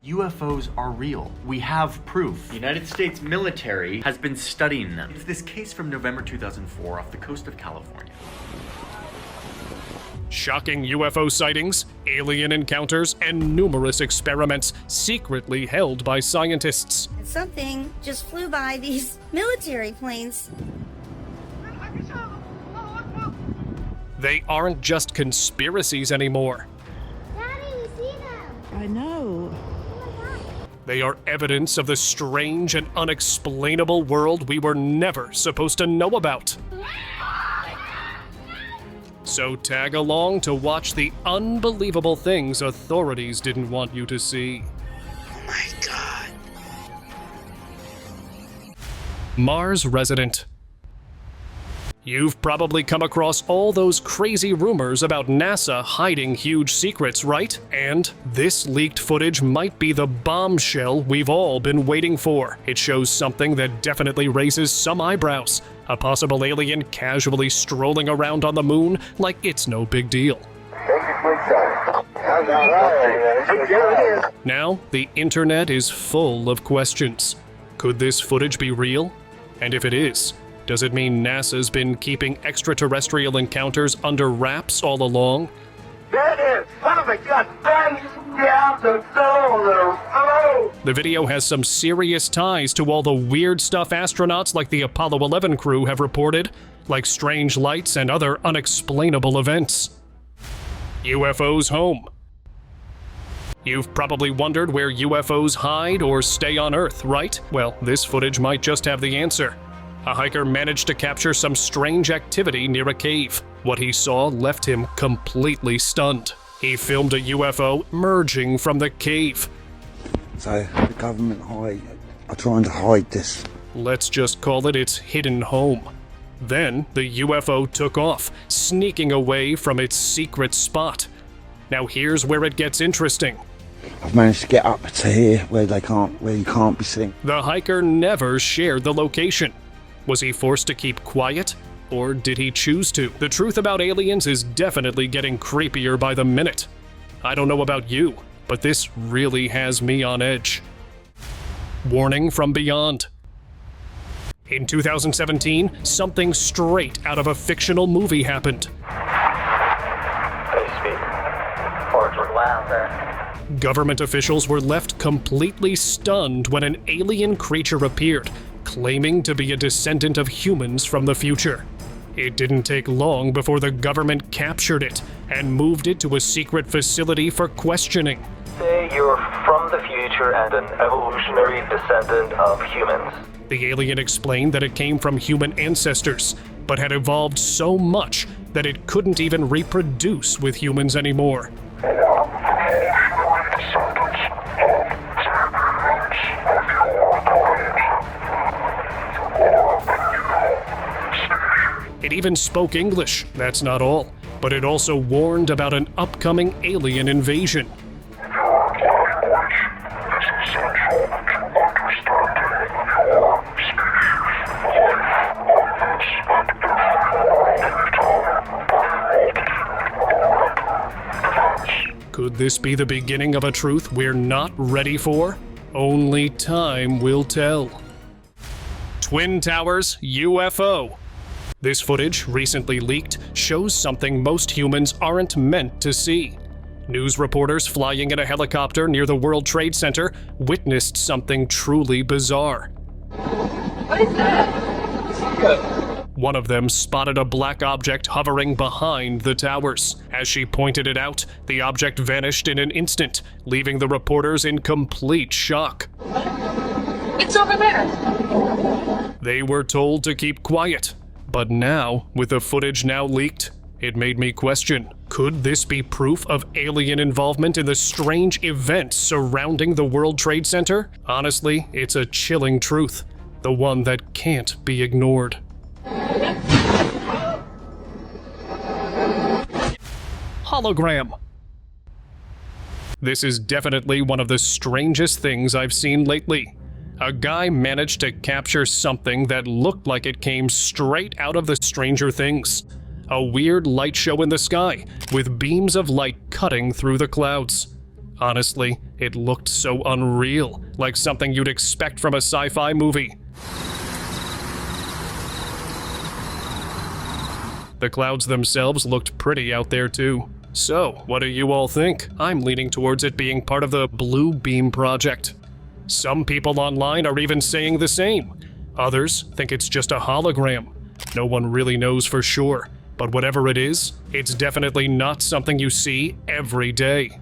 UFOs are real. We have proof. The United States military has been studying them. It's this case from November 2004 off the coast of California. Shocking UFO sightings, alien encounters, and numerous experiments secretly held by scientists. And something just flew by these military planes. They aren't just conspiracies anymore. Daddy, you see them? I know. They are evidence of the strange and unexplainable world we were never supposed to know about. So tag along to watch the unbelievable things authorities didn't want you to see. Oh my God. Mars Resident. You've probably come across all those crazy rumors about NASA hiding huge secrets, right? And this leaked footage might be the bombshell we've all been waiting for. It shows something that definitely raises some eyebrows. A possible alien casually strolling around on the moon like it's no big deal. Now, the internet is full of questions. Could this footage be real? And if it is, does it mean NASA's been keeping extraterrestrial encounters under wraps all along? That is, son of a gun, down the solar. The video has some serious ties to all the weird stuff astronauts like the Apollo 11 crew have reported, like strange lights and other unexplainable events. UFOs Home. You've probably wondered where UFOs hide or stay on Earth, right? Well, this footage might just have the answer. A hiker managed to capture some strange activity near a cave. What he saw left him completely stunned. He filmed a UFO emerging from the cave. So the government are trying to hide this. Let's just call it its hidden home. Then the UFO took off, sneaking away from its secret spot. Now here's where it gets interesting. I've managed to get up to here where you can't be seen. The hiker never shared the location. Was he forced to keep quiet, or did he choose to? The truth about aliens is definitely getting creepier by the minute. I don't know about you, but this really has me on edge. Warning from beyond. In 2017, something straight out of a fictional movie happened. Government officials were left completely stunned when an alien creature appeared, claiming to be a descendant of humans from the future. It didn't take long before the government captured it and moved it to a secret facility for questioning. Say you're from the future and an evolutionary descendant of humans. The alien explained that it came from human ancestors, but had evolved so much that it couldn't even reproduce with humans anymore. It even spoke English, that's not all, but it also warned about an upcoming alien invasion. Could this be the beginning of a truth we're not ready for? Only time will tell. Twin Towers UFO. This footage, recently leaked, shows something most humans aren't meant to see. News reporters flying in a helicopter near the World Trade Center witnessed something truly bizarre. What is that? One of them spotted a black object hovering behind the towers. As she pointed it out, the object vanished in an instant, leaving the reporters in complete shock. It's over there. They were told to keep quiet. But now, with the footage now leaked, it made me question, could this be proof of alien involvement in the strange events surrounding the World Trade Center? Honestly, it's a chilling truth, the one that can't be ignored. Hologram. This is definitely one of the strangest things I've seen lately. A guy managed to capture something that looked like it came straight out of the Stranger Things. A weird light show in the sky, with beams of light cutting through the clouds. Honestly, it looked so unreal, like something you'd expect from a sci-fi movie. The clouds themselves looked pretty out there too. So, what do you all think? I'm leaning towards it being part of the Blue Beam Project. Some people online are even saying the same. Others think it's just a hologram. No one really knows for sure, but whatever it is, it's definitely not something you see every day.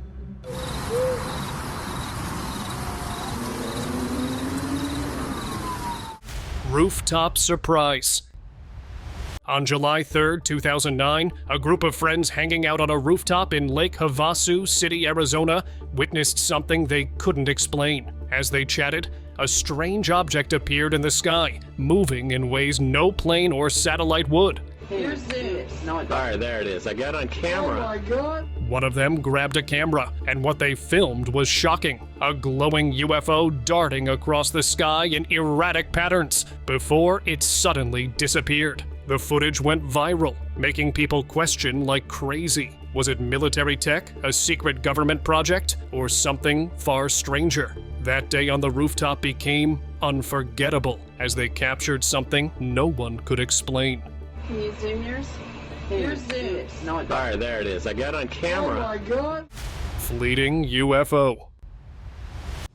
Rooftop Surprise. On July 3rd, 2009, a group of friends hanging out on a rooftop in Lake Havasu City, Arizona, witnessed something they couldn't explain. As they chatted, a strange object appeared in the sky, moving in ways no plane or satellite would. Here's this. No, alright, there it is. I got it on camera. Oh my God. One of them grabbed a camera, and what they filmed was shocking. A glowing UFO darting across the sky in erratic patterns before it suddenly disappeared. The footage went viral, making people question like crazy. Was it military tech, a secret government project, or something far stranger? That day on the rooftop became unforgettable as they captured something no one could explain. Can you zoom yours? Here's this. No, alright, there it is. I got it on camera. Oh my God. Fleeting UFO.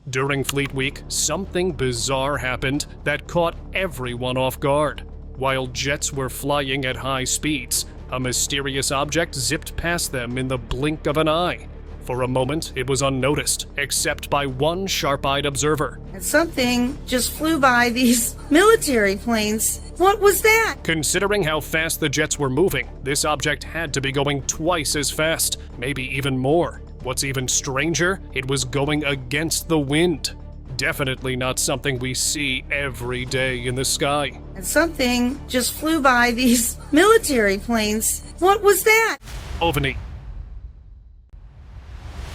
During Fleet Week, something bizarre happened that caught everyone off guard. While jets were flying at high speeds, a mysterious object zipped past them in the blink of an eye. For a moment, it was unnoticed, except by one sharp-eyed observer. And something just flew by these military planes. What was that? Considering how fast the jets were moving, this object had to be going twice as fast, maybe even more. What's even stranger, it was going against the wind. Definitely not something we see every day in the sky. And something just flew by these military planes. What was that? OVNI.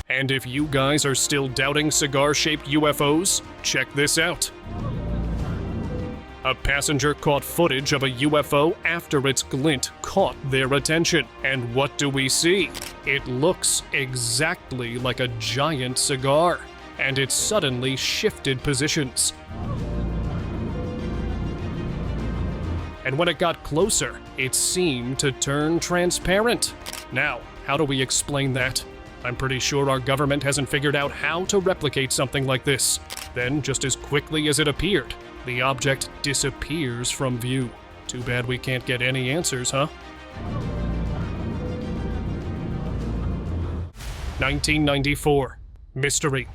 And if you guys are still doubting cigar-shaped UFOs, check this out. A passenger caught footage of a UFO after its glint caught their attention. And what do we see? It looks exactly like a giant cigar. And it suddenly shifted positions. And when it got closer, it seemed to turn transparent. Now, how do we explain that? I'm pretty sure our government hasn't figured out how to replicate something like this. Then, just as quickly as it appeared, the object disappears from view. Too bad we can't get any answers, huh? 1994. Mystery.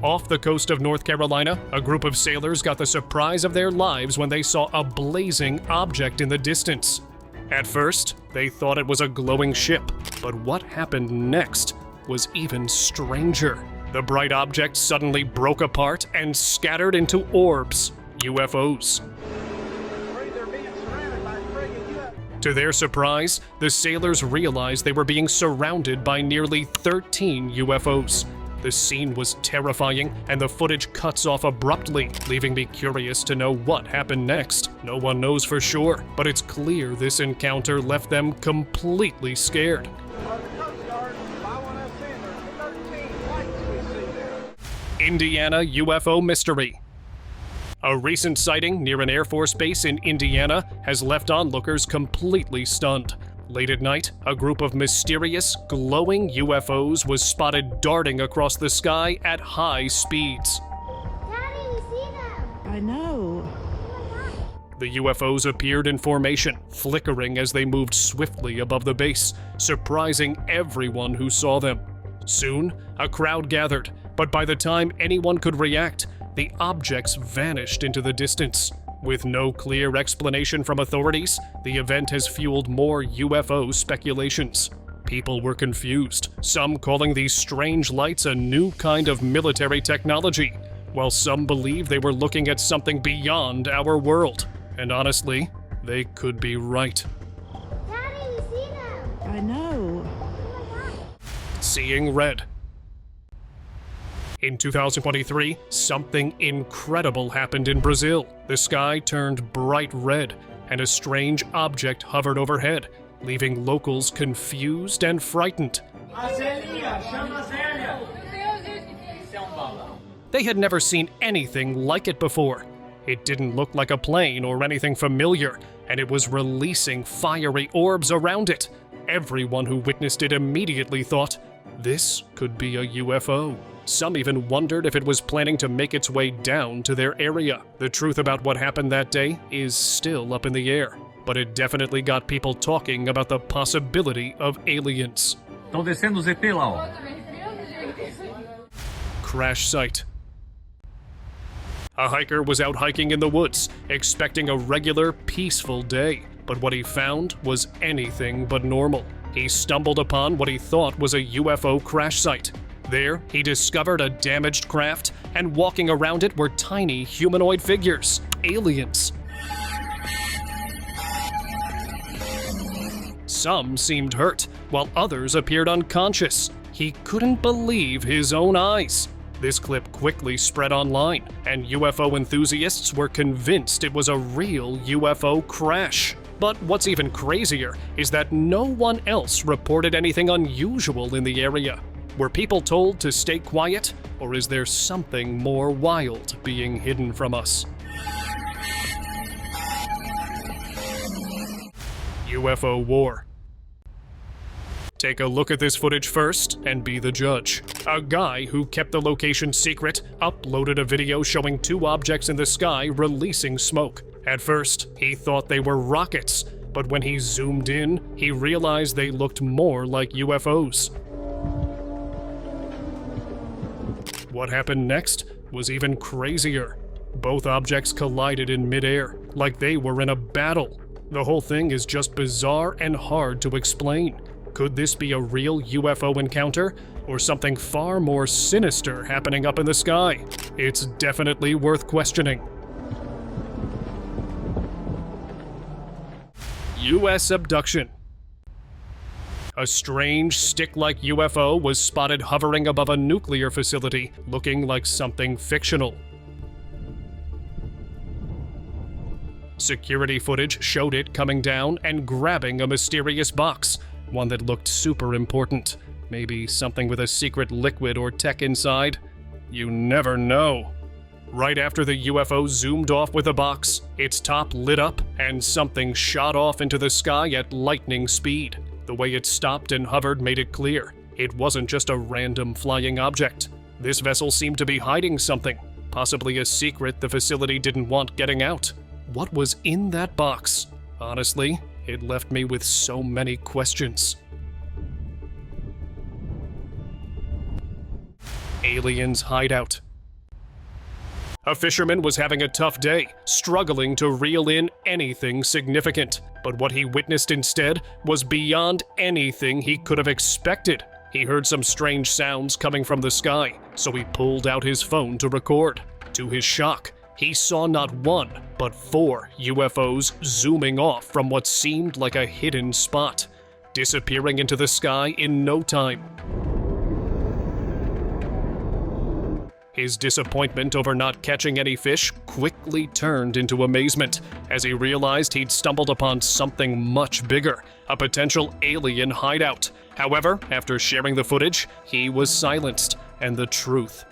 Off the coast of North Carolina, a group of sailors got the surprise of their lives when they saw a blazing object in the distance. At first, they thought it was a glowing ship, but what happened next was even stranger. The bright object suddenly broke apart and scattered into orbs, UFOs. To their surprise, the sailors realized they were being surrounded by nearly 13 UFOs. The scene was terrifying, and the footage cuts off abruptly, leaving me curious to know what happened next. No one knows for sure, but it's clear this encounter left them completely scared. Indiana UFO Mystery. A recent sighting near an Air Force base in Indiana has left onlookers completely stunned. Late at night, a group of mysterious, glowing UFOs was spotted darting across the sky at high speeds. Daddy, you see them? I know. The UFOs appeared in formation, flickering as they moved swiftly above the base, surprising everyone who saw them. Soon, a crowd gathered, but by the time anyone could react, the objects vanished into the distance. With no clear explanation from authorities, the event has fueled more UFO speculations. People were confused, some calling these strange lights a new kind of military technology, while some believe they were looking at something beyond our world. And honestly, they could be right. Daddy, you see them? I know. Seeing red. In 2023, something incredible happened in Brazil. The sky turned bright red, and a strange object hovered overhead. leaving locals confused and frightened. They had never seen anything like it before. It didn't look like a plane or anything familiar, and it was releasing fiery orbs around it. Everyone who witnessed it immediately thought, this could be a UFO. Some even wondered if it was planning to make its way down to their area. The truth about what happened that day is still up in the air, but it definitely got people talking about the possibility of aliens. Crash site. A hiker was out hiking in the woods, expecting a regular, peaceful day, but what he found was anything but normal. He stumbled upon what he thought was a UFO crash site. There, he discovered a damaged craft, and walking around it were tiny humanoid figures, aliens. Some seemed hurt, while others appeared unconscious. He couldn't believe his own eyes. This clip quickly spread online, and UFO enthusiasts were convinced it was a real UFO crash. But what's even crazier is that no one else reported anything unusual in the area. Were people told to stay quiet, or is there something more wild being hidden from us? UFO War. Take a look at this footage first and be the judge. A guy who kept the location secret uploaded a video showing two objects in the sky releasing smoke. At first, he thought they were rockets, but when he zoomed in, he realized they looked more like UFOs. What happened next was even crazier. Both objects collided in midair, like they were in a battle. The whole thing is just bizarre and hard to explain. Could this be a real UFO encounter, or something far more sinister happening up in the sky? It's definitely worth questioning. U.S. abduction. A strange stick-like UFO was spotted hovering above a nuclear facility, looking like something fictional. Security footage showed it coming down and grabbing a mysterious box, one that looked super important. Maybe something with a secret liquid or tech inside? You never know. Right after the UFO zoomed off with the box, its top lit up and something shot off into the sky at lightning speed. The way it stopped and hovered made it clear. It wasn't just a random flying object. This vessel seemed to be hiding something, possibly a secret the facility didn't want getting out. What was in that box? Honestly, it left me with so many questions. Aliens hideout. A fisherman was having a tough day, struggling to reel in anything significant. But what he witnessed instead was beyond anything he could have expected. He heard some strange sounds coming from the sky, so he pulled out his phone to record. To his shock, he saw not one, but 4 UFOs zooming off from what seemed like a hidden spot, disappearing into the sky in no time. His disappointment over not catching any fish quickly turned into amazement as he realized he'd stumbled upon something much bigger, a potential alien hideout. However, after sharing the footage, he was silenced, and the truth.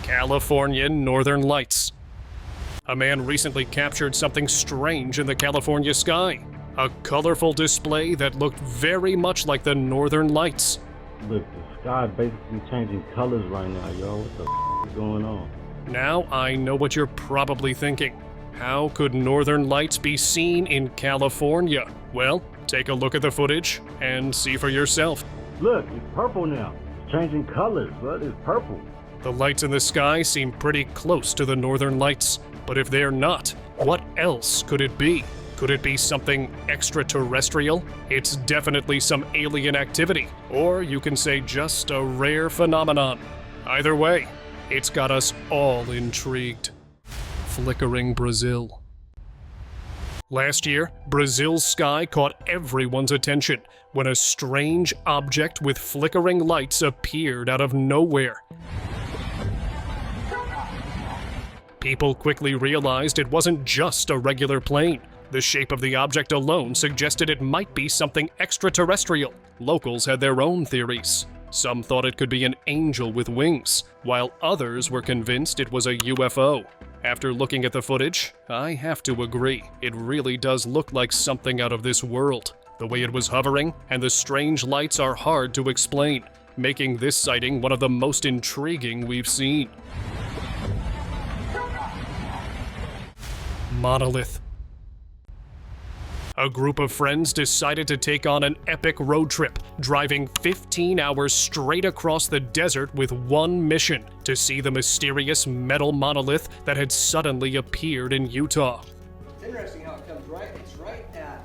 California Northern Lights. A man recently captured something strange in the California sky. A colorful display that looked very much like the Northern Lights. Look, the sky basically changing colors right now, yo. What the is going on? Now I know what you're probably thinking. How could Northern Lights be seen in California? Well, take a look at the footage and see for yourself. Look, it's purple now. It's changing colors, but it's purple. The lights in the sky seem pretty close to the Northern Lights, but if they're not, what else could it be? Could it be something extraterrestrial? It's definitely some alien activity, or you can say just a rare phenomenon. Either way, it's got us all intrigued. Flickering Brazil. Last year, Brazil's sky caught everyone's attention when a strange object with flickering lights appeared out of nowhere. People quickly realized it wasn't just a regular plane. The shape of the object alone suggested it might be something extraterrestrial. Locals had their own theories. Some thought it could be an angel with wings, while others were convinced it was a UFO. After looking at the footage, I have to agree, it really does look like something out of this world. The way it was hovering and the strange lights are hard to explain, making this sighting one of the most intriguing we've seen. Monolith. A group of friends decided to take on an epic road trip, driving 15 hours straight across the desert with one mission: to see the mysterious metal monolith that had suddenly appeared in Utah. It's interesting how it comes right. It's right at.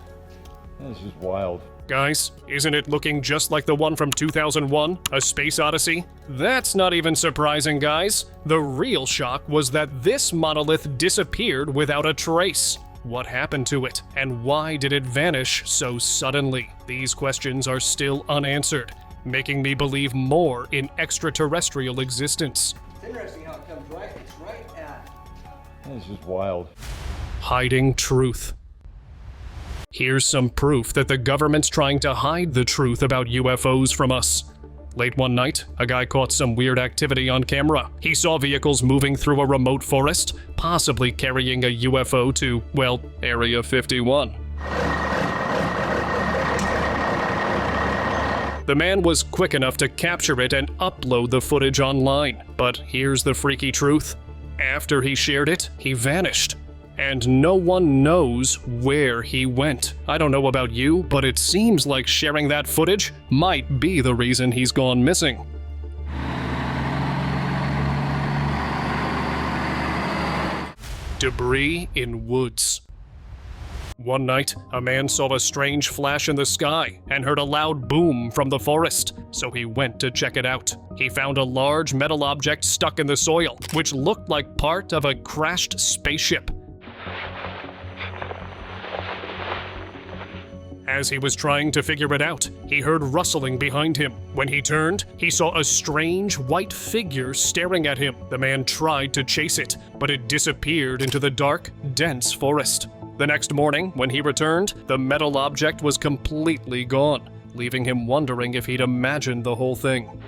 This is wild. Guys, isn't it looking just like the one from 2001, A Space Odyssey? That's not even surprising, guys. The real shock was that this monolith disappeared without a trace. What happened to it, and why did it vanish so suddenly? These questions are still unanswered, making me believe more in extraterrestrial existence. It's interesting how it comes right. It's right at. This is wild. Hiding truth. Here's some proof that the government's trying to hide the truth about UFOs from us. Late one night, a guy caught some weird activity on camera. He saw vehicles moving through a remote forest, possibly carrying a UFO to, well, Area 51. The man was quick enough to capture it and upload the footage online. But here's the freaky truth. After he shared it, he vanished. And no one knows where he went. I don't know about you, but it seems like sharing that footage might be the reason he's gone missing. Debris in woods. One night, a man saw a strange flash in the sky and heard a loud boom from the forest, so he went to check it out. He found a large metal object stuck in the soil, which looked like part of a crashed spaceship. As he was trying to figure it out, he heard rustling behind him. When he turned, he saw a strange white figure staring at him. The man tried to chase it, but it disappeared into the dark, dense forest. The next morning, when he returned, the metal object was completely gone, leaving him wondering if he'd imagined the whole thing.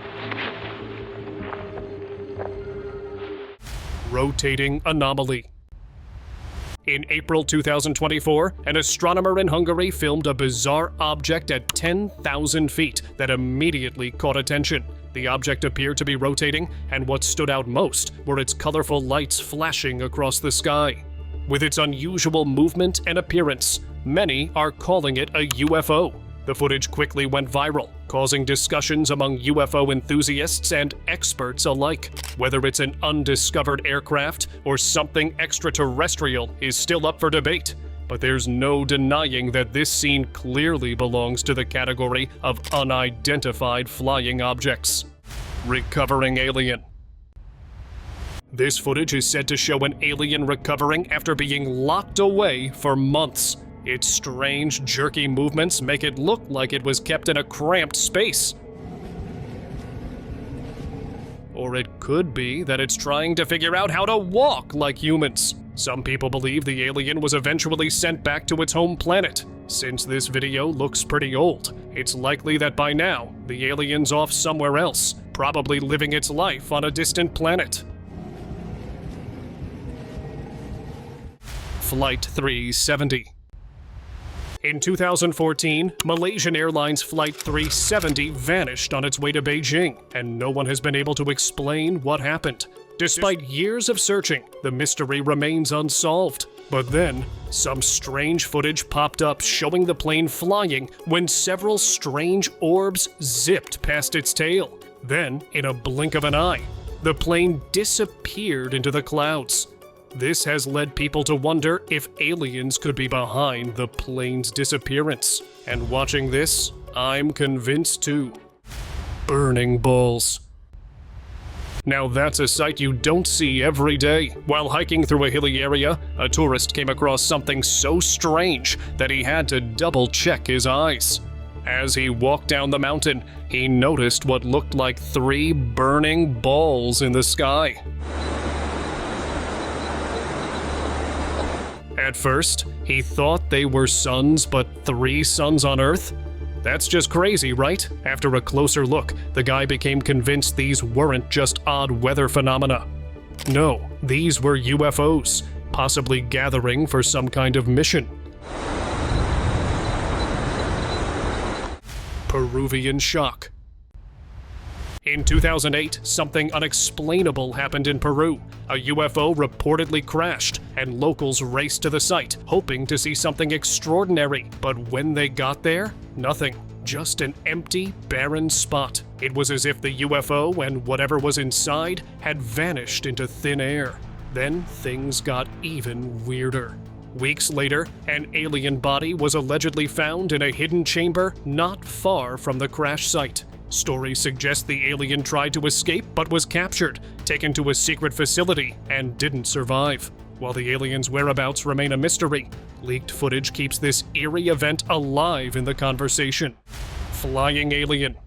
Rotating anomaly. In April 2024, an astronomer in Hungary filmed a bizarre object at 10,000 feet that immediately caught attention. The object appeared to be rotating, and what stood out most were its colorful lights flashing across the sky. With its unusual movement and appearance, many are calling it a UFO. The footage quickly went viral, causing discussions among UFO enthusiasts and experts alike. Whether it's an undiscovered aircraft or something extraterrestrial is still up for debate, but there's no denying that this scene clearly belongs to the category of unidentified flying objects. Recovering alien. This footage is said to show an alien recovering after being locked away for months. Its strange, jerky movements make it look like it was kept in a cramped space. Or it could be that it's trying to figure out how to walk like humans. Some people believe the alien was eventually sent back to its home planet. Since this video looks pretty old, it's likely that by now, the alien's off somewhere else, probably living its life on a distant planet. Flight 370. In 2014, Malaysian Airlines Flight 370 vanished on its way to Beijing, and no one has been able to explain what happened. Despite years of searching, the mystery remains unsolved. But then, some strange footage popped up showing the plane flying when several strange orbs zipped past its tail. Then, in a blink of an eye, the plane disappeared into the clouds. This has led people to wonder if aliens could be behind the plane's disappearance. And watching this, I'm convinced too. Burning balls. Now that's a sight you don't see every day. While hiking through a hilly area, a tourist came across something so strange that he had to double-check his eyes. As he walked down the mountain, he noticed what looked like 3 burning balls in the sky. At first, he thought they were suns, but 3 suns on Earth? That's just crazy, right? After a closer look, the guy became convinced these weren't just odd weather phenomena. No, these were UFOs, possibly gathering for some kind of mission. Peruvian Shock. In 2008, something unexplainable happened in Peru. A UFO reportedly crashed, and locals raced to the site, hoping to see something extraordinary. But when they got there, nothing. Just an empty, barren spot. It was as if the UFO and whatever was inside had vanished into thin air. Then things got even weirder. Weeks later, an alien body was allegedly found in a hidden chamber not far from the crash site. Stories suggest the alien tried to escape but was captured, taken to a secret facility, and didn't survive. While the alien's whereabouts remain a mystery, leaked footage keeps this eerie event alive in the conversation. Flying alien.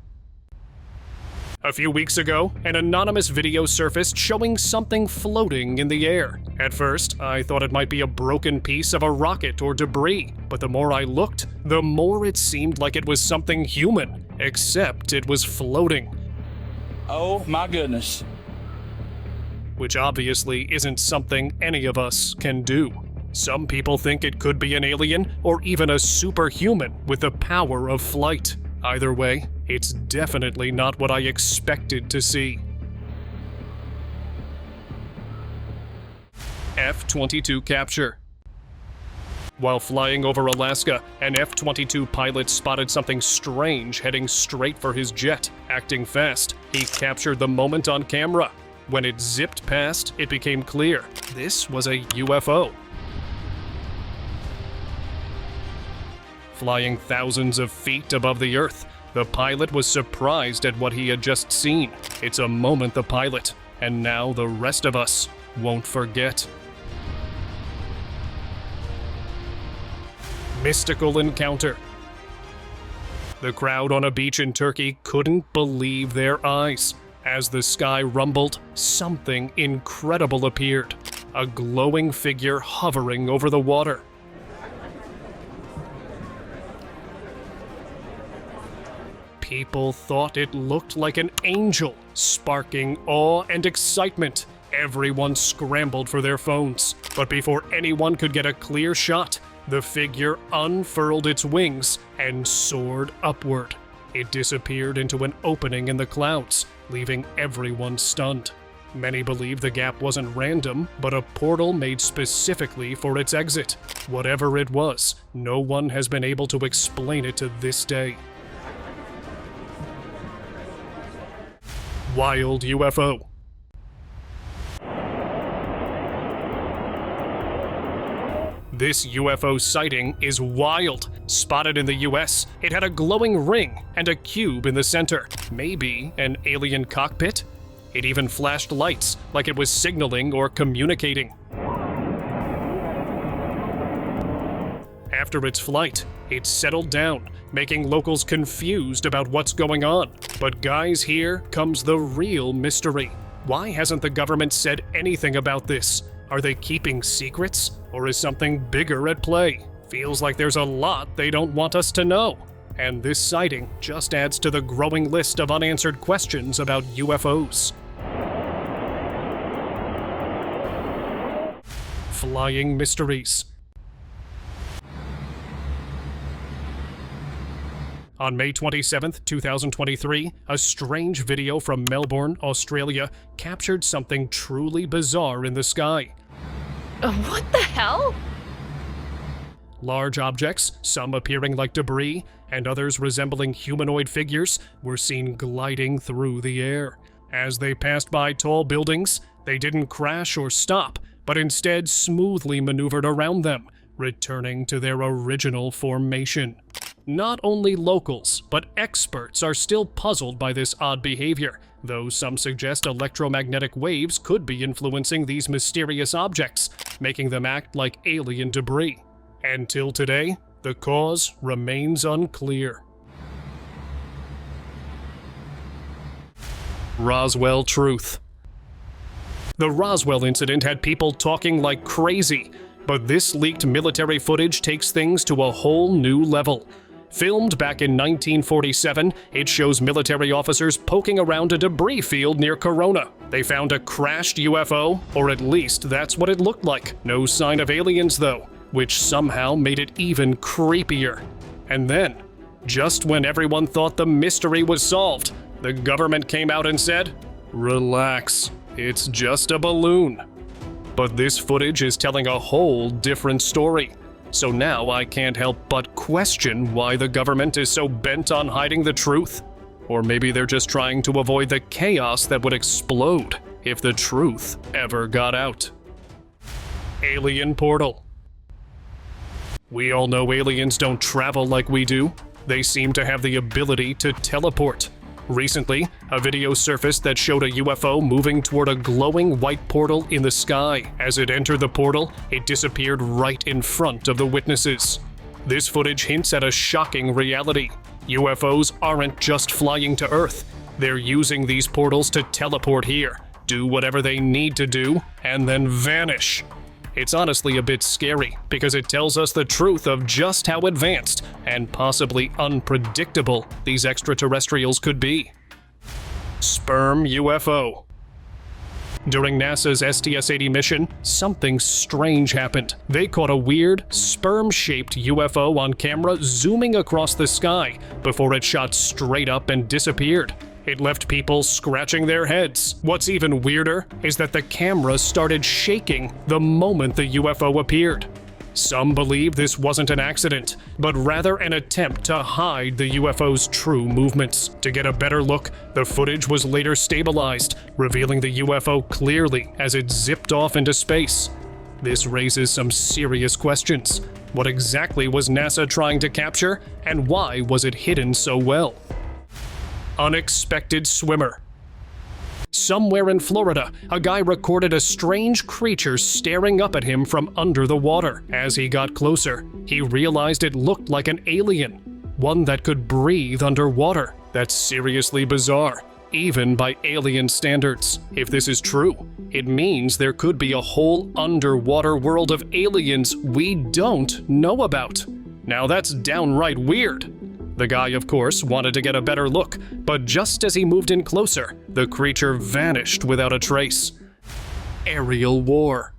A few weeks ago, an anonymous video surfaced showing something floating in the air. At first, I thought it might be a broken piece of a rocket or debris, but the more I looked, the more it seemed like it was something human, except it was floating. Oh my goodness. Which obviously isn't something any of us can do. Some people think it could be an alien or even a superhuman with the power of flight. Either way, it's definitely not what I expected to see. F22 Capture. While flying over Alaska, an F-22 pilot spotted something strange heading straight for his jet. Acting fast, he captured the moment on camera. When it zipped past, it became clear this was a UFO. Flying thousands of feet above the Earth, the pilot was surprised at what he had just seen. It's a moment the pilot, and now the rest of us, won't forget. Mystical encounter. The crowd on a beach in Turkey couldn't believe their eyes. As the sky rumbled, something incredible appeared. A glowing figure hovering over the water. People thought it looked like an angel, sparking awe and excitement. Everyone scrambled for their phones, but before anyone could get a clear shot, the figure unfurled its wings and soared upward. It disappeared into an opening in the clouds, leaving everyone stunned. Many believe the gap wasn't random, but a portal made specifically for its exit. Whatever it was, no one has been able to explain it to this day. Wild UFO. This UFO sighting is wild. Spotted in the US, it had a glowing ring and a cube in the center. Maybe an alien cockpit? It even flashed lights, like it was signaling or communicating. After its flight, it settled down, making locals confused about what's going on. But guys, here comes the real mystery. Why hasn't the government said anything about this? Are they keeping secrets, or is something bigger at play? Feels like there's a lot they don't want us to know. And this sighting just adds to the growing list of unanswered questions about UFOs. Flying mysteries. On May 27, 2023, a strange video from Melbourne, Australia, captured something truly bizarre in the sky. What the hell? Large objects, some appearing like debris, and others resembling humanoid figures, were seen gliding through the air. As they passed by tall buildings, they didn't crash or stop, but instead smoothly maneuvered around them, returning to their original formation. Not only locals, but experts are still puzzled by this odd behavior, though some suggest electromagnetic waves could be influencing these mysterious objects, making them act like alien debris. Until today, the cause remains unclear. Roswell Truth. The Roswell incident had people talking like crazy. But this leaked military footage takes things to a whole new level. Filmed back in 1947, it shows military officers poking around a debris field near Corona. They found a crashed UFO, or at least that's what it looked like. No sign of aliens though, which somehow made it even creepier. And then, just when everyone thought the mystery was solved, the government came out and said, "Relax, it's just a balloon." But this footage is telling a whole different story. So now I can't help but question why the government is so bent on hiding the truth. Or maybe they're just trying to avoid the chaos that would explode if the truth ever got out. Alien portal. We all know aliens don't travel like we do. They seem to have the ability to teleport. Recently, a video surfaced that showed a UFO moving toward a glowing white portal in the sky. As it entered the portal, it disappeared right in front of the witnesses. This footage hints at a shocking reality. UFOs aren't just flying to Earth. They're using these portals to teleport here, do whatever they need to do, and then vanish. It's honestly a bit scary because it tells us the truth of just how advanced and possibly unpredictable these extraterrestrials could be. Sperm UFO. During NASA's STS-80 mission, something strange happened. They caught a weird, sperm-shaped UFO on camera zooming across the sky before it shot straight up and disappeared. It left people scratching their heads. What's even weirder is that the camera started shaking the moment the UFO appeared. Some believe this wasn't an accident, but rather an attempt to hide the UFO's true movements. To get a better look, the footage was later stabilized, revealing the UFO clearly as it zipped off into space. This raises some serious questions. What exactly was NASA trying to capture, and why was it hidden so well? Unexpected swimmer. Somewhere in Florida, a guy recorded a strange creature staring up at him from under the water. As he got closer, he realized it looked like an alien, one that could breathe underwater. That's seriously bizarre, even by alien standards. If this is true, it means there could be a whole underwater world of aliens we don't know about. Now that's downright weird. The guy, of course, wanted to get a better look, but just as he moved in closer, the creature vanished without a trace. Aerial war.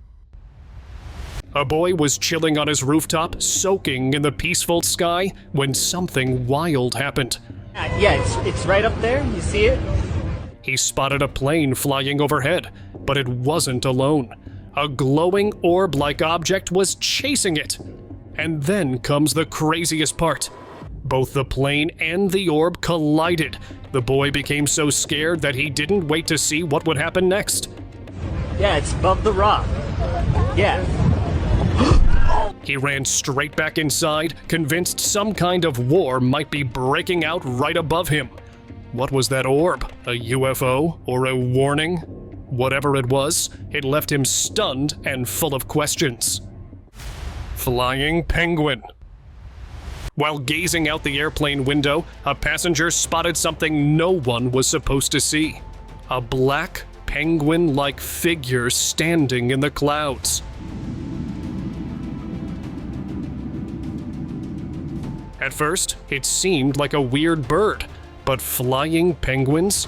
A boy was chilling on his rooftop, soaking in the peaceful sky, when something wild happened. Yeah, it's right up there. You see it? He spotted a plane flying overhead, but it wasn't alone. A glowing orb-like object was chasing it. And then comes the craziest part. Both the plane and the orb collided. The boy became so scared that he didn't wait to see what would happen next. Yeah, it's above the rock. Yeah. He ran straight back inside, convinced some kind of war might be breaking out right above him. What was that orb? A UFO or a warning? Whatever it was, it left him stunned and full of questions. Flying penguin. While gazing out the airplane window, a passenger spotted something no one was supposed to see. A black, penguin-like figure standing in the clouds. At first, it seemed like a weird bird, but flying penguins?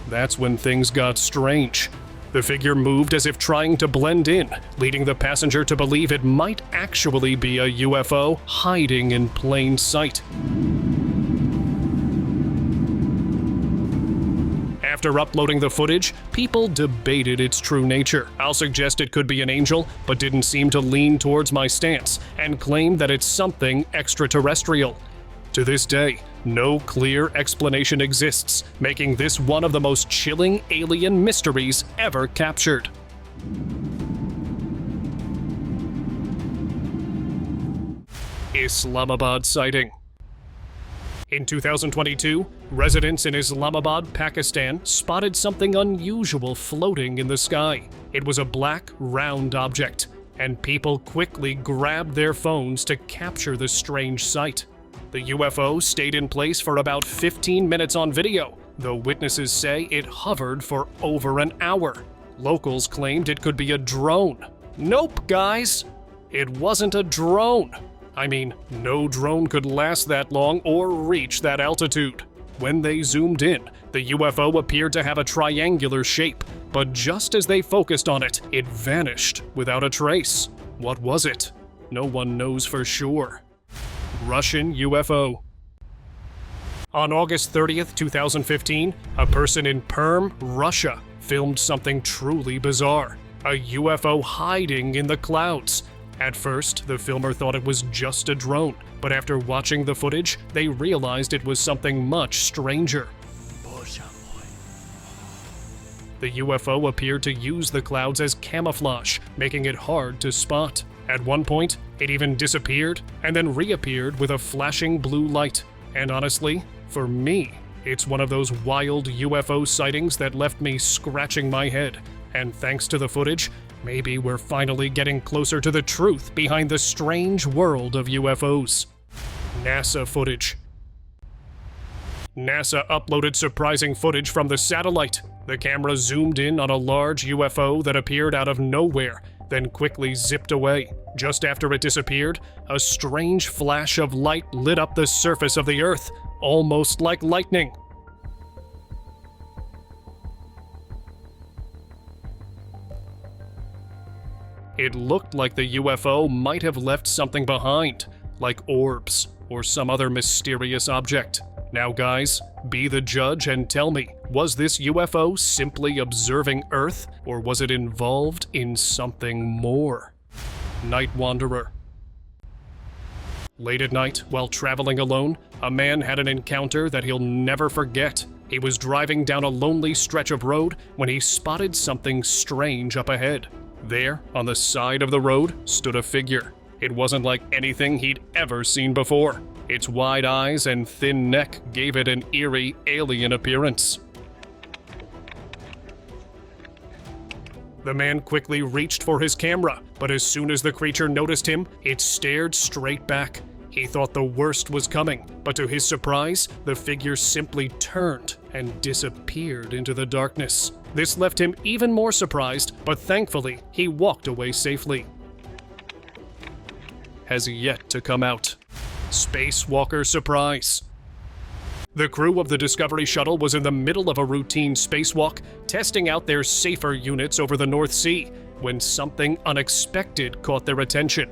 That's when things got strange. The figure moved as if trying to blend in, leading the passenger to believe it might actually be a UFO hiding in plain sight. After uploading the footage, people debated its true nature. I'll suggest it could be an angel, but didn't seem to lean towards my stance, and claimed that it's something extraterrestrial. To this day, no clear explanation exists, making this one of the most chilling alien mysteries ever captured. Islamabad Sighting. In 2022, residents in Islamabad, Pakistan, spotted something unusual floating in the sky. It was a black, round object, and people quickly grabbed their phones to capture the strange sight. The UFO stayed in place for about 15 minutes on video, though witnesses say it hovered for over an hour. Locals claimed it could be a drone. Nope, guys! It wasn't a drone. I mean, no drone could last that long or reach that altitude. When they zoomed in, the UFO appeared to have a triangular shape, but just as they focused on it, it vanished without a trace. What was it? No one knows for sure. Russian UFO. On August 30th, 2015, a person in Perm, Russia, filmed something truly bizarre. A UFO hiding in the clouds. At first, the filmer thought it was just a drone, but after watching the footage, they realized it was something much stranger. The UFO appeared to use the clouds as camouflage, making it hard to spot. At one point, it even disappeared and then reappeared with a flashing blue light. And honestly, for me, it's one of those wild UFO sightings that left me scratching my head. And thanks to the footage, maybe we're finally getting closer to the truth behind the strange world of UFOs. NASA footage. NASA uploaded surprising footage from the satellite. The camera zoomed in on a large UFO that appeared out of nowhere, then quickly zipped away. Just after it disappeared, a strange flash of light lit up the surface of the Earth, almost like lightning. It looked like the UFO might have left something behind, like orbs or some other mysterious object. Now guys, be the judge and tell me, was this UFO simply observing Earth, or was it involved in something more? Night Wanderer. Late at night, while traveling alone, a man had an encounter that he'll never forget. He was driving down a lonely stretch of road when he spotted something strange up ahead. There, on the side of the road, stood a figure. It wasn't like anything he'd ever seen before. Its wide eyes and thin neck gave it an eerie, alien appearance. The man quickly reached for his camera, but as soon as the creature noticed him, it stared straight back. He thought the worst was coming, but to his surprise, the figure simply turned and disappeared into the darkness. This left him even more surprised, but thankfully, he walked away safely. Has yet to come out. Spacewalker Surprise. The crew of the Discovery Shuttle was in the middle of a routine spacewalk, testing out their safer units over the North Sea, when something unexpected caught their attention.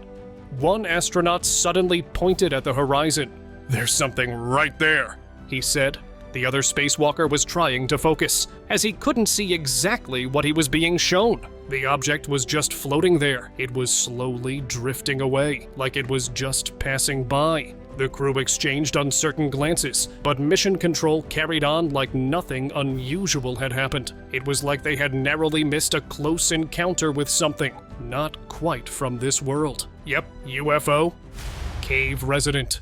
One astronaut suddenly pointed at the horizon. "There's something right there," he said. The other spacewalker was trying to focus, as he couldn't see exactly what he was being shown. The object was just floating there. It was slowly drifting away, like it was just passing by. The crew exchanged uncertain glances, but mission control carried on like nothing unusual had happened. It was like they had narrowly missed a close encounter with something, not quite from this world. Yep, UFO Cave Resident.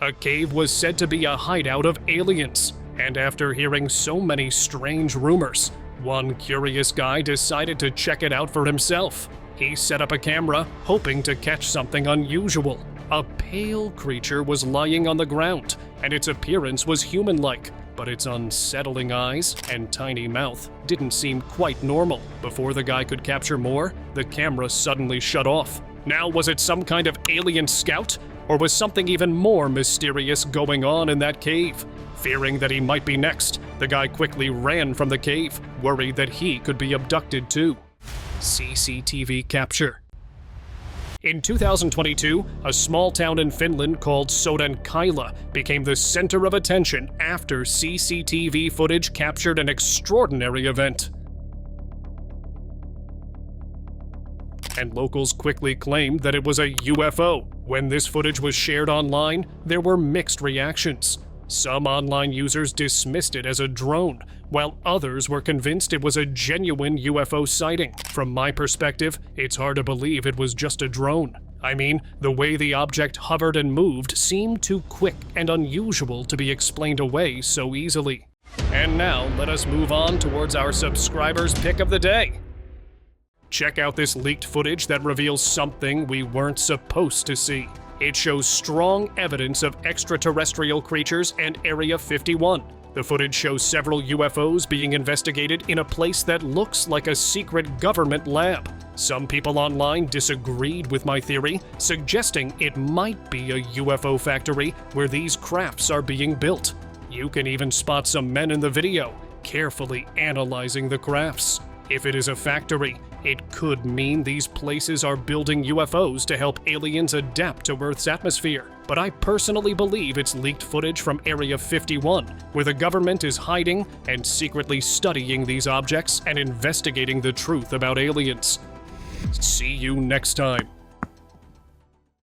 A cave was said to be a hideout of aliens, and after hearing so many strange rumors, one curious guy decided to check it out for himself. He set up a camera, hoping to catch something unusual. A pale creature was lying on the ground, and its appearance was human-like, but its unsettling eyes and tiny mouth didn't seem quite normal. Before the guy could capture more, the camera suddenly shut off. Now, was it some kind of alien scout? Or was something even more mysterious going on in that cave? Fearing that he might be next, the guy quickly ran from the cave, worried that he could be abducted too. CCTV Capture. In 2022, a small town in Finland called Sodankyla became the center of attention after CCTV footage captured an extraordinary event. And locals quickly claimed that it was a UFO. When this footage was shared online, there were mixed reactions. Some online users dismissed it as a drone, while others were convinced it was a genuine UFO sighting. From my perspective, it's hard to believe it was just a drone. I mean, the way the object hovered and moved seemed too quick and unusual to be explained away so easily. And now, let us move on towards our subscribers' pick of the day. Check out this leaked footage that reveals something we weren't supposed to see. It shows strong evidence of extraterrestrial creatures and Area 51. The footage shows several UFOs being investigated in a place that looks like a secret government lab. Some people online disagreed with my theory, suggesting it might be a UFO factory where these crafts are being built. You can even spot some men in the video, carefully analyzing the crafts. If it is a factory, it could mean these places are building UFOs to help aliens adapt to Earth's atmosphere. But I personally believe it's leaked footage from Area 51, where the government is hiding and secretly studying these objects and investigating the truth about aliens. See you next time.